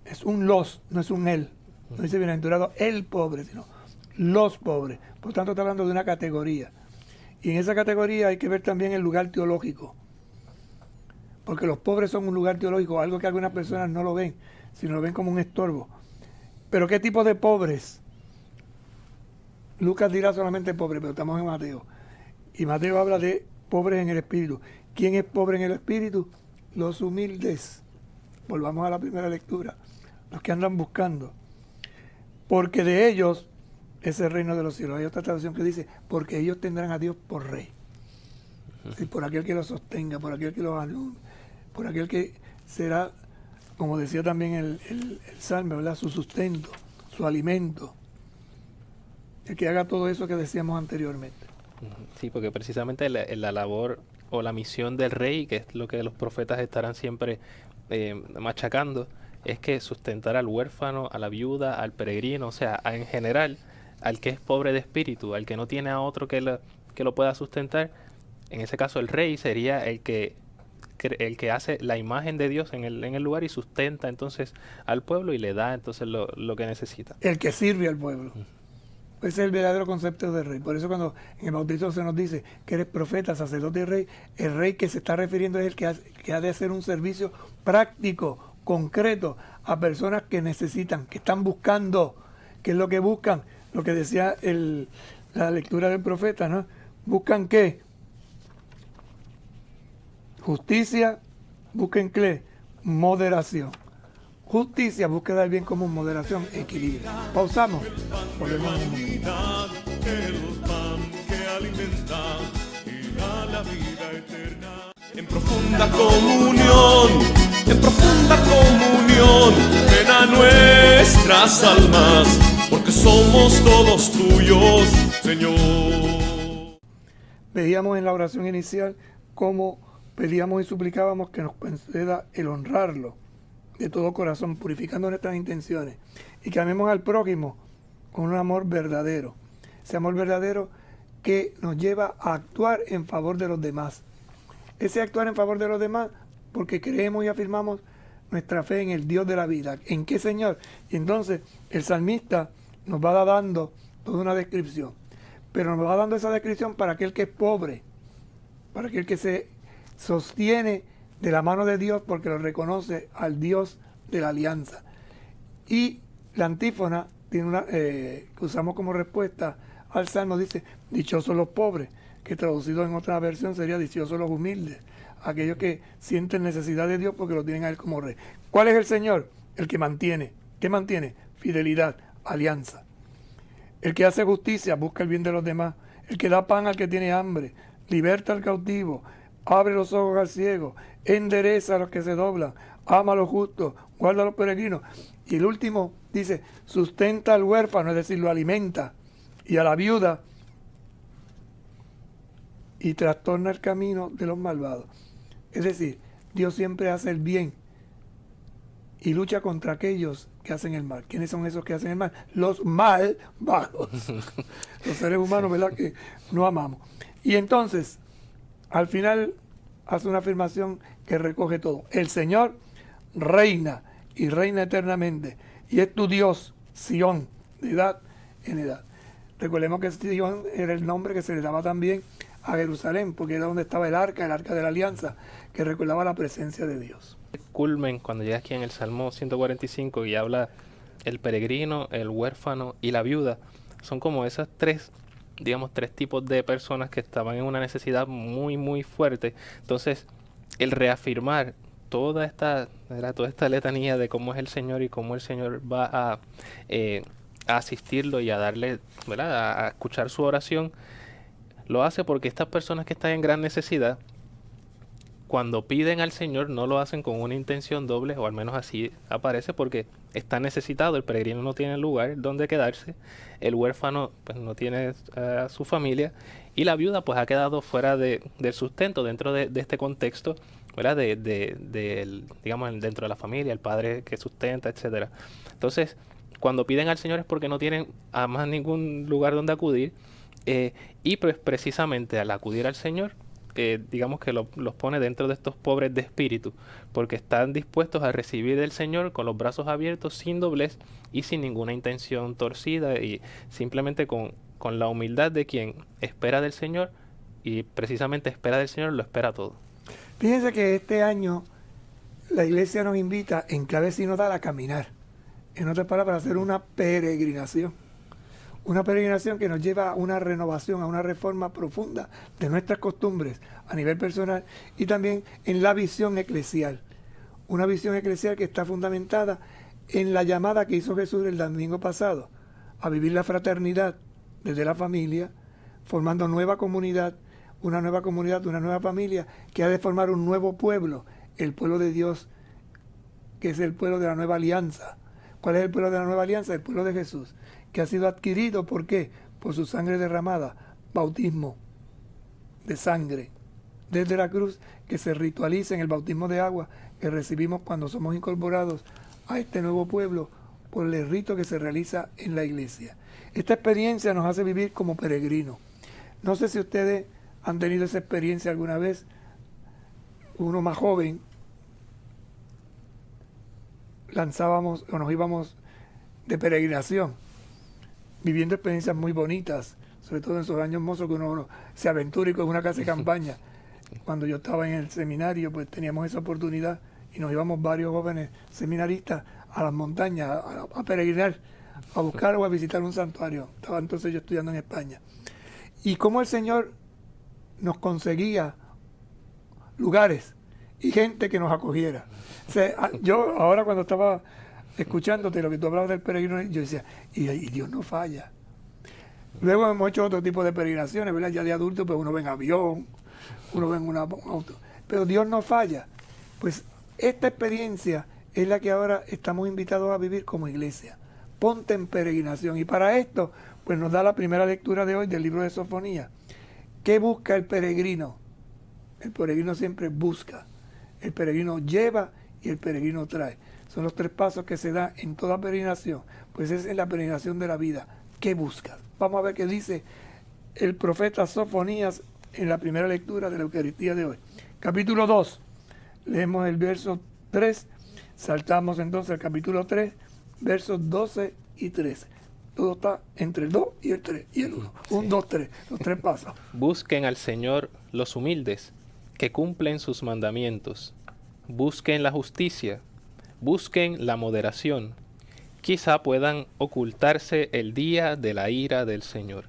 Es un los, no es un él. No dice bienaventurado el pobre, sino los pobres. Por tanto, está hablando de una categoría. Y en esa categoría hay que ver también el lugar teológico. Porque los pobres son un lugar teológico, algo que algunas personas no lo ven, sino lo ven como un estorbo. Pero ¿qué tipo de pobres? Lucas dirá solamente pobre, pero estamos en Mateo. Y Mateo habla de pobres en el espíritu. ¿Quién es pobre en el espíritu? Los humildes. Volvamos a la primera lectura. Los que andan buscando. Porque de ellos es el reino de los cielos. Hay otra traducción que dice, porque ellos tendrán a Dios por rey. Sí, por aquel que los sostenga, por aquel que los alumbre, por aquel que será, como decía también el Salmo, ¿verdad? Su sustento, su alimento. El que haga todo eso que decíamos anteriormente. Sí, porque precisamente la labor o la misión del rey, que es lo que los profetas estarán siempre machacando, es que sustentar al huérfano, a la viuda, al peregrino, o sea, en general, al que es pobre de espíritu, al que no tiene a otro que lo pueda sustentar. En ese caso, el rey sería el que hace la imagen de Dios en el lugar y sustenta entonces al pueblo y le da entonces lo que necesita. El que sirve al pueblo. Ese es el verdadero concepto de rey. Por eso cuando en el bautismo se nos dice que eres profeta, sacerdote y rey, el rey que se está refiriendo es el que ha de hacer un servicio práctico, concreto, a personas que necesitan, que están buscando. ¿Qué es lo que buscan? Lo que decía la lectura del profeta, ¿no? ¿Buscan qué? Justicia, busquen qué? Moderación. Justicia, búsqueda del bien común, moderación, equilibrio. Pausamos. Volvemos en un momento. El pan que alimenta y da la vida eterna. En profunda comunión, ven a nuestras almas, porque somos todos tuyos, Señor. Veíamos en la oración inicial cómo pedíamos y suplicábamos que nos conceda el honrarlo de todo corazón, purificando nuestras intenciones, y que amemos al prójimo con un amor verdadero. Ese amor verdadero que nos lleva a actuar en favor de los demás. Ese actuar en favor de los demás porque creemos y afirmamos nuestra fe en el Dios de la vida. ¿En qué, Señor? Y entonces el salmista nos va dando toda una descripción, pero nos va dando esa descripción para aquel que es pobre, para aquel que se sostiene de la mano de Dios porque lo reconoce al Dios de la alianza. Y la antífona tiene una que usamos como respuesta al Salmo, dice, dichosos los pobres, que traducido en otra versión sería dichosos los humildes, aquellos que sienten necesidad de Dios porque lo tienen a Él como rey. ¿Cuál es el Señor? El que mantiene. ¿Qué mantiene? Fidelidad, alianza. El que hace justicia, busca el bien de los demás. El que da pan al que tiene hambre, liberta al cautivo, abre los ojos al ciego, endereza a los que se doblan, ama a los justos, guarda a los peregrinos. Y el último dice, sustenta al huérfano, es decir, lo alimenta, y a la viuda, y trastorna el camino de los malvados. Es decir, Dios siempre hace el bien y lucha contra aquellos que hacen el mal. ¿Quiénes son esos que hacen el mal? Los malvados. Los seres humanos, ¿verdad?, que no amamos. Y entonces, al final, hace una afirmación que recoge todo. El Señor reina y reina eternamente. Y es tu Dios, Sión, de edad en edad. Recordemos que Sión era el nombre que se le daba también a Jerusalén, porque era donde estaba el arca de la alianza, que recordaba la presencia de Dios. Culmen, cuando llegas aquí en el Salmo 145 y habla el peregrino, el huérfano y la viuda, son como esas tres tipos de personas que estaban en una necesidad muy, muy fuerte. Entonces, el reafirmar toda esta letanía de cómo es el Señor y cómo el Señor va a a asistirlo y a darle, ¿verdad? A escuchar su oración, lo hace porque estas personas que están en gran necesidad, cuando piden al Señor, no lo hacen con una intención doble, o al menos así aparece, porque está necesitado, el peregrino no tiene lugar donde quedarse, el huérfano pues no tiene a su familia, y la viuda pues ha quedado fuera del sustento dentro de este contexto, ¿verdad? Digamos, dentro de la familia, el padre que sustenta, etcétera. Entonces, cuando piden al Señor es porque no tienen además ningún lugar donde acudir, y pues precisamente al acudir al Señor, digamos que los pone dentro de estos pobres de espíritu, porque están dispuestos a recibir del Señor con los brazos abiertos, sin doblez y sin ninguna intención torcida, y simplemente con la humildad de quien espera del Señor, y precisamente espera del Señor, lo espera todo. Fíjense que este año la iglesia nos invita en clave sinodal a caminar. En otras palabras, a hacer una peregrinación. Una peregrinación que nos lleva a una renovación, a una reforma profunda de nuestras costumbres a nivel personal y también en la visión eclesial. Una visión eclesial que está fundamentada en la llamada que hizo Jesús el domingo pasado a vivir la fraternidad desde la familia, formando nueva comunidad, una nueva familia que ha de formar un nuevo pueblo, el pueblo de Dios, que es el pueblo de la nueva alianza. ¿Cuál es el pueblo de la nueva alianza? El pueblo de Jesús, que ha sido adquirido, ¿por qué? Por su sangre derramada, bautismo de sangre, desde la cruz, que se ritualiza en el bautismo de agua que recibimos cuando somos incorporados a este nuevo pueblo por el rito que se realiza en la iglesia. Esta experiencia nos hace vivir como peregrinos. No sé si ustedes han tenido esa experiencia alguna vez. Uno más joven, lanzábamos o nos íbamos de peregrinación, viviendo experiencias muy bonitas, sobre todo en esos años mozos que uno se aventura y con una casa de campaña. Cuando yo estaba en el seminario, pues teníamos esa oportunidad y nos íbamos varios jóvenes seminaristas a las montañas a peregrinar, a buscar o a visitar un santuario. Estaba entonces yo estudiando en España. Y cómo el Señor nos conseguía lugares y gente que nos acogiera. O sea, yo ahora cuando estaba escuchándote lo que tú hablabas del peregrino, yo decía, y Dios no falla. Luego hemos hecho otro tipo de peregrinaciones, ¿verdad? Ya de adultos, pues uno ve en avión, uno ve en un auto, pero Dios no falla. Pues esta experiencia es la que ahora estamos invitados a vivir como iglesia. Ponte en peregrinación. Y para esto, pues nos da la primera lectura de hoy del libro de Sofonías. ¿Qué busca el peregrino? El peregrino siempre busca. El peregrino lleva y el peregrino trae. Son los tres pasos que se dan en toda peregrinación. Pues es en la peregrinación de la vida. ¿Qué buscas? Vamos a ver qué dice el profeta Sofonías en la primera lectura de la Eucaristía de hoy. Capítulo 2. Leemos el verso 3. Saltamos entonces al capítulo 3, versos 12 y 13. Todo está entre el 2 y el 3 y el 1. 1, 2, 3. Los tres pasos. Busquen al Señor los humildes, que cumplen sus mandamientos. Busquen la justicia. Busquen la moderación. Quizá puedan ocultarse el día de la ira del Señor.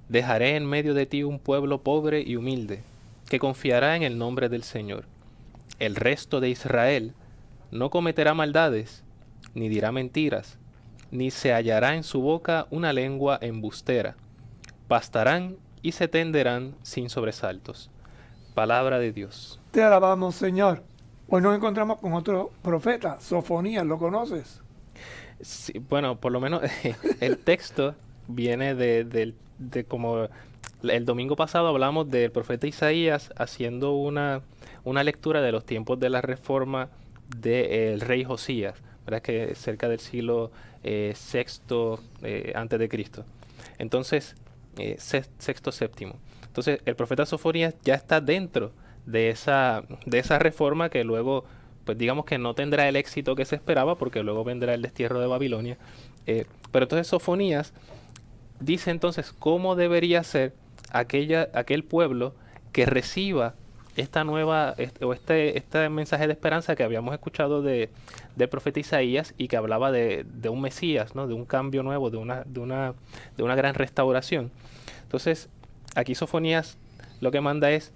Dejaré en medio de ti un pueblo pobre y humilde, que confiará en el nombre del Señor. El resto de Israel no cometerá maldades, ni dirá mentiras, ni se hallará en su boca una lengua embustera. Pastarán y se tenderán sin sobresaltos. Palabra de Dios. Te alabamos, Señor. Hoy nos encontramos con otro profeta, Sofonías, ¿lo conoces? Sí, bueno, por lo menos el texto viene de como el domingo pasado hablamos del profeta Isaías haciendo una lectura de los tiempos de la reforma del rey Josías, ¿verdad? Que cerca del siglo VI antes de Cristo. Entonces, sexto, séptimo. Entonces, el profeta Sofonías ya está dentro de esa reforma que luego, pues digamos que no tendrá el éxito que se esperaba porque luego vendrá el destierro de Babilonia. Pero entonces Sofonías dice entonces cómo debería ser aquel pueblo que reciba esta nueva este mensaje de esperanza que habíamos escuchado del profeta Isaías y que hablaba de un Mesías, ¿no? De un cambio nuevo, de una gran restauración. Entonces, aquí Sofonías lo que manda es,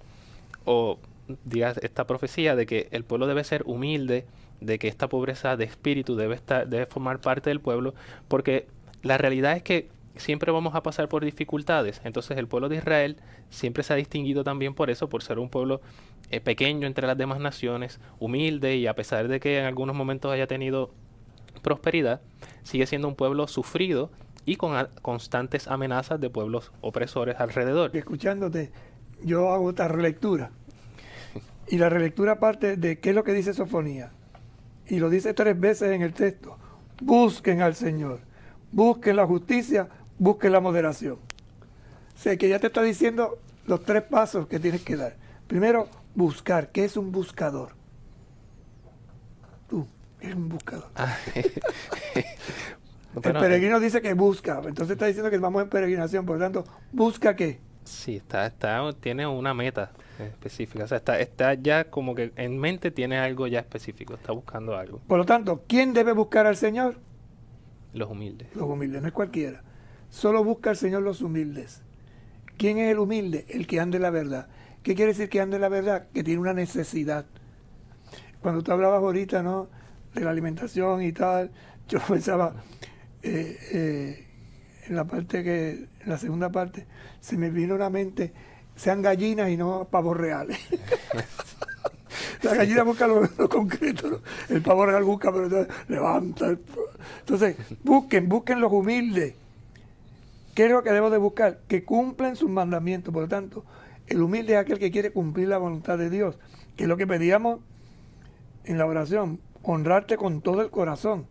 o digas, esta profecía de que el pueblo debe ser humilde, de que esta pobreza de espíritu debe formar parte del pueblo, porque la realidad es que siempre vamos a pasar por dificultades. Entonces el pueblo de Israel siempre se ha distinguido también por eso, por ser un pueblo pequeño entre las demás naciones, humilde, y a pesar de que en algunos momentos haya tenido prosperidad, sigue siendo un pueblo sufrido y con constantes amenazas de pueblos opresores alrededor. Y escuchándote, yo hago esta relectura. Y la relectura parte de qué es lo que dice Sofonía. Y lo dice 3 veces en el texto. Busquen al Señor. Busquen la justicia, busquen la moderación. O sea, que ya te está diciendo los 3 pasos que tienes que dar. Primero, buscar. ¿Qué es un buscador? Tú eres un buscador. El peregrino dice que busca. Entonces está diciendo que vamos en peregrinación. Por lo tanto, ¿busca qué? Sí, tiene una meta específica. O sea, está ya como que en mente tiene algo ya específico. Está buscando algo. Por lo tanto, ¿quién debe buscar al Señor? Los humildes. Los humildes, no es cualquiera. Solo busca al Señor los humildes. ¿Quién es el humilde? El que anda en la verdad. ¿Qué quiere decir que anda en la verdad? Que tiene una necesidad. Cuando tú hablabas ahorita, ¿no?, de la alimentación y tal, yo pensaba en la segunda parte, se me vino a la mente, sean gallinas y no pavos reales. La gallina busca lo concreto, ¿no? El pavo real busca, pero entonces levanta. Entonces, busquen los humildes. ¿Qué es lo que debo de buscar? Que cumplan sus mandamientos. Por lo tanto, el humilde es aquel que quiere cumplir la voluntad de Dios, que es lo que pedíamos en la oración, honrarte con todo el corazón.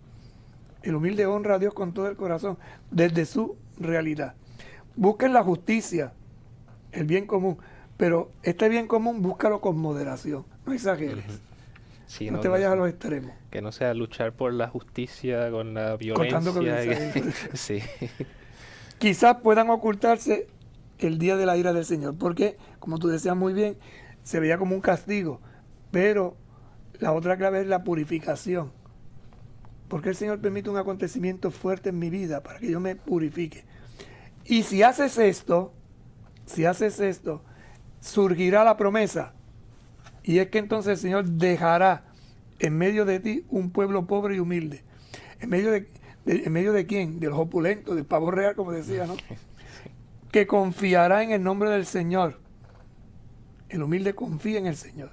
El humilde honra a Dios con todo el corazón, desde su realidad. Busquen la justicia, el bien común, pero este bien común búscalo con moderación, no exageres. Sí, no te vayas a los extremos. Que no sea luchar por la justicia con la violencia. Sí. Quizás puedan ocultarse el día de la ira del Señor, porque, como tú decías muy bien, se veía como un castigo, pero la otra clave es la purificación. Porque el Señor permite un acontecimiento fuerte en mi vida para que yo me purifique. Y si haces esto, surgirá la promesa. Y es que entonces el Señor dejará en medio de ti un pueblo pobre y humilde. ¿En medio de quién? De los opulentos, del pavo real, como decía, ¿no? Que confiará en el nombre del Señor. El humilde confía en el Señor,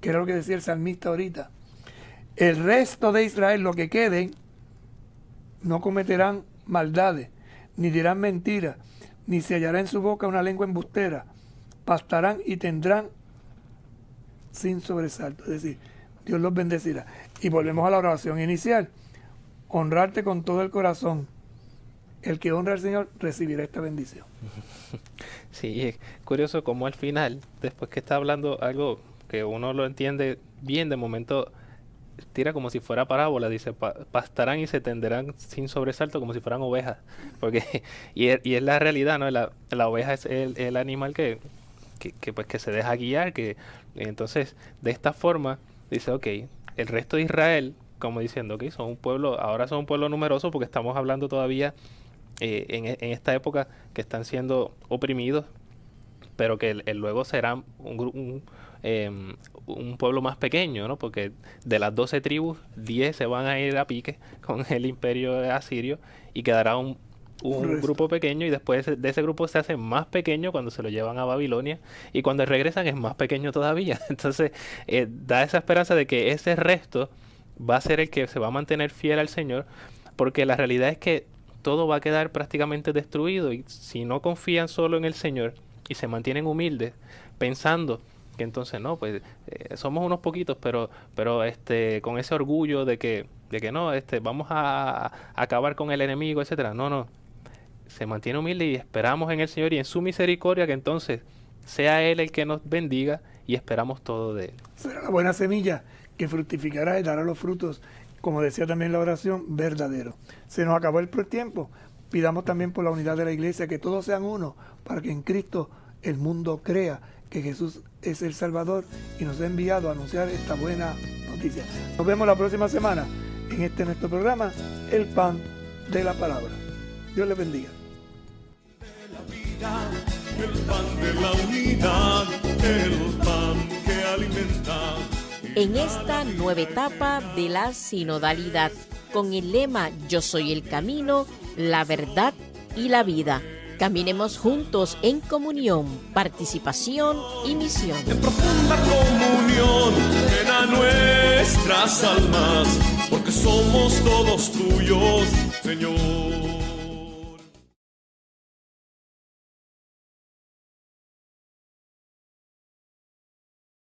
que era lo que decía el salmista ahorita. El resto de Israel, lo que queden, no cometerán maldades, ni dirán mentiras, ni se hallará en su boca una lengua embustera. Pastarán y tendrán sin sobresalto. Es decir, Dios los bendecirá. Y volvemos a la oración inicial. Honrarte con todo el corazón. El que honra al Señor recibirá esta bendición. Sí, es curioso cómo al final, después que está hablando algo que uno lo entiende bien, de momento tira como si fuera parábola, dice, pastarán y se tenderán sin sobresalto como si fueran ovejas, porque y es la realidad, ¿no? La oveja es el animal que se deja guiar, que entonces de esta forma dice, ok, el resto de Israel, como diciendo, ok, ahora son un pueblo numeroso, porque estamos hablando todavía en esta época que están siendo oprimidos, pero que luego serán un pueblo más pequeño, ¿no? Porque de las 12 tribus, 10 se van a ir a pique con el imperio asirio y quedará un grupo pequeño, y después de ese grupo se hace más pequeño cuando se lo llevan a Babilonia, y cuando regresan es más pequeño todavía. Entonces da esa esperanza de que ese resto va a ser el que se va a mantener fiel al Señor, porque la realidad es que todo va a quedar prácticamente destruido, y si no confían solo en el Señor y se mantienen humildes, pensando que entonces no, pues somos unos poquitos, pero con ese orgullo de que no, vamos a acabar con el enemigo, etcétera. No, se mantiene humilde y esperamos en el Señor y en su misericordia, que entonces sea Él el que nos bendiga, y esperamos todo de Él. Será la buena semilla que fructificará y dará los frutos, como decía también la oración, verdadero. Se nos acabó el tiempo. Pidamos también por la unidad de la iglesia, que todos sean uno, para que en Cristo el mundo crea que Jesús es el Salvador y nos ha enviado a anunciar esta buena noticia. Nos vemos la próxima semana en nuestro programa, El Pan de la Palabra. Dios les bendiga. El pan de la unidad, el pan que alimenta. en esta nueva etapa de la sinodalidad, con el lema Yo soy el camino, la verdad y la vida. Caminemos juntos en comunión, participación y misión. En profunda comunión, llena nuestras almas, porque somos todos tuyos, Señor.